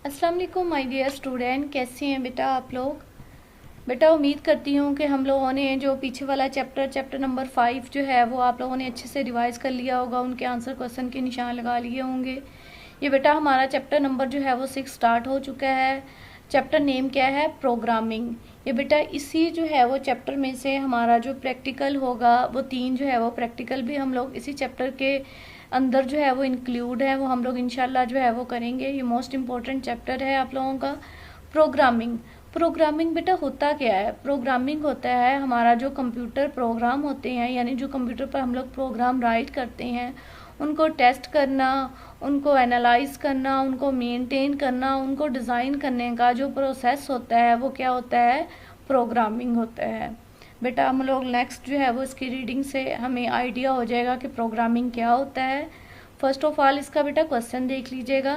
अस्सलाम वालेकुम my dear student, कैसे हैं बेटा आप लोग। बेटा उम्मीद करती हूँ कि हम लोगों ने जो पीछे वाला चैप्टर नंबर 5 जो है वो आप लोगों ने अच्छे से रिवाइज कर लिया होगा, उनके आंसर क्वेश्चन के निशान लगा लिए होंगे। ये बेटा हमारा चैप्टर नंबर जो है वो 6 स्टार्ट हो चुका है। चैप्टर नेम क्या है? प्रोग्रामिंग। ये बेटा इसी जो है वो चैप्टर में से हमारा जो प्रैक्टिकल होगा वो 3 जो है वो प्रैक्टिकल भी हम लोग इसी चैप्टर के अंदर जो है वो इंक्लूड है, वो हम लोग इंशाल्लाह जो है वो करेंगे। ये मोस्ट इम्पॉर्टेंट चैप्टर है आप लोगों का प्रोग्रामिंग। प्रोग्रामिंग बेटा होता क्या है? प्रोग्रामिंग होता है हमारा जो कंप्यूटर प्रोग्राम होते हैं, यानी जो कंप्यूटर पर हम लोग प्रोग्राम राइट करते हैं उनको टेस्ट करना, उनको एनालाइज करना, उनको मेंटेन करना, उनको डिज़ाइन करने का जो प्रोसेस होता है वो क्या होता है? प्रोग्रामिंग होता है। बेटा हम लोग नेक्स्ट जो है वो इसकी रीडिंग से हमें आइडिया हो जाएगा कि प्रोग्रामिंग क्या होता है। फर्स्ट ऑफ ऑल इसका बेटा क्वेश्चन देख लीजिएगा।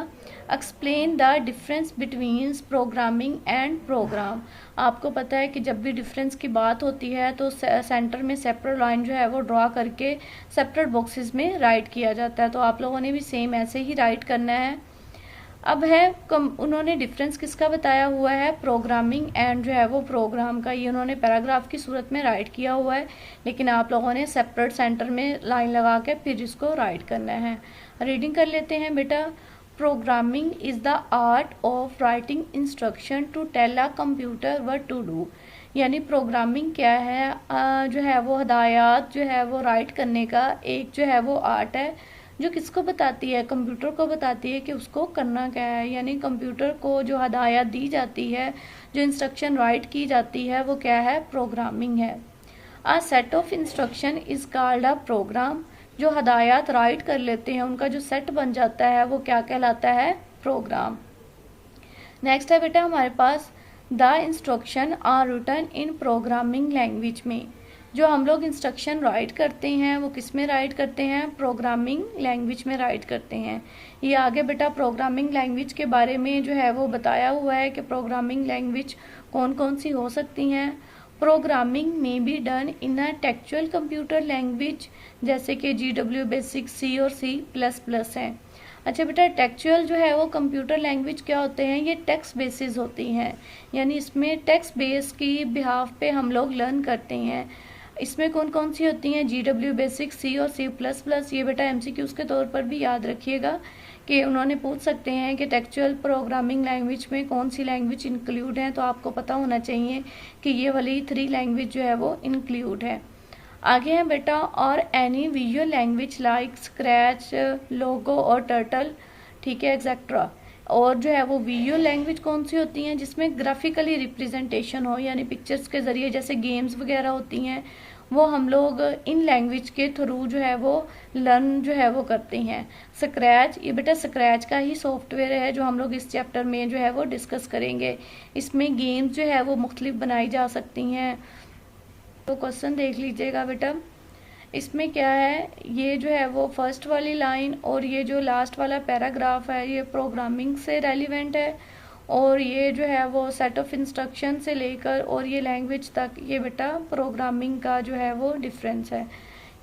Explain the difference between programming and program. आपको पता है कि जब भी डिफरेंस की बात होती है तो सेंटर में सेपरेट लाइन जो है वो ड्रॉ करके सेपरेट बॉक्सेस में राइट किया जाता है, तो आप लोगों ने भी सेम ऐसे ही राइट करना है। अब है उन्होंने डिफरेंस किसका बताया हुआ है? प्रोग्रामिंग एंड जो है वो प्रोग्राम का। ये उन्होंने पैराग्राफ की सूरत में राइट किया हुआ है, लेकिन आप लोगों ने सेपरेट सेंटर में लाइन लगा के फिर इसको राइट करना है। रीडिंग कर लेते हैं बेटा। Programming is the art of writing instruction to tell a computer what to do. यानी प्रोग्रामिंग क्या है? जो है वो हदायत जो है वो राइट करने का एक जो है वो आर्ट है, जो किसको बताती है? कंप्यूटर को बताती है कि उसको करना क्या है। यानी कंप्यूटर को जो हदायत दी जाती है, जो इंस्ट्रक्शन राइट की जाती है वो क्या है? प्रोग्रामिंग है। A set of instruction is called a program. जो हदायत राइट कर लेते हैं उनका जो सेट बन जाता है वो क्या कहलाता है? प्रोग्राम। नेक्स्ट है बेटा हमारे पास the instruction are written in programming language में। जो हम लोग इंस्ट्रक्शन राइट करते हैं वो किस में राइट करते हैं? प्रोग्रामिंग लैंग्वेज में राइट करते हैं। ये आगे बेटा प्रोग्रामिंग लैंग्वेज के बारे में जो है वो बताया हुआ है कि प्रोग्रामिंग लैंग्वेज कौन कौन सी हो सकती हैं। प्रोग्रामिंग में be done in a textual computer language, जैसे कि GW बेसिक, C और C++ हैं। अच्छा बेटा टेक्चुअल जो है वो कंप्यूटर लैंग्वेज क्या होते हैं? ये टेक्स्ट बेसिस होती हैं, यानी इसमें टेक्स्ट बेस की बिहाफ पे हम लोग लर्न करते हैं। इसमें कौन कौन सी होती हैं? GW बेसिक, C और C++। ये बेटा MCQs के तौर पर भी याद रखिएगा कि उन्होंने पूछ सकते हैं कि टेक्चुअल प्रोग्रामिंग लैंग्वेज में कौन सी लैंग्वेज इंक्लूड है, तो आपको पता होना चाहिए कि ये वाली 3 लैंग्वेज जो है वो इंक्लूड है। आगे है बेटा और any visual language like Scratch, Logo और टर्टल, ठीक है, एक्सेट्रा। और जो है वो विजुअल लैंग्वेज कौन सी होती हैं? जिसमें ग्राफिकली रिप्रेजेंटेशन हो, यानी पिक्चर्स के ज़रिए जैसे गेम्स वगैरह होती हैं, वो हम लोग इन लैंग्वेज के थ्रू जो है वो लर्न जो है वो करते हैं। स्क्रैच, ये बेटा स्क्रैच का ही सॉफ्टवेयर है जो हम लोग इस चैप्टर में जो है वो डिस्कस करेंगे। इसमें गेम्स जो है वो मुख्तलिफ बनाई जा सकती हैं। तो क्वेश्चन देख लीजिएगा बेटा। इसमें क्या है? ये जो है वो फर्स्ट वाली लाइन और ये जो लास्ट वाला पैराग्राफ है ये प्रोग्रामिंग से रेलिवेंट है, और ये जो है वो सेट ऑफ इंस्ट्रक्शन से लेकर और ये लैंग्वेज तक ये बेटा प्रोग्रामिंग का जो है वो डिफरेंस है।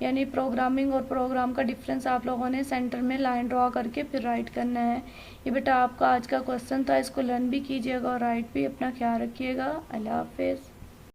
यानी प्रोग्रामिंग और प्रोग्राम का डिफरेंस आप लोगों ने सेंटर में लाइन ड्रॉ करके फिर राइट करना है। ये बेटा आपका आज का क्वेश्चन था, इसको लर्न भी कीजिएगा और राइट भी। अपना ख्याल रखिएगा। अल्लाह हाफिज़।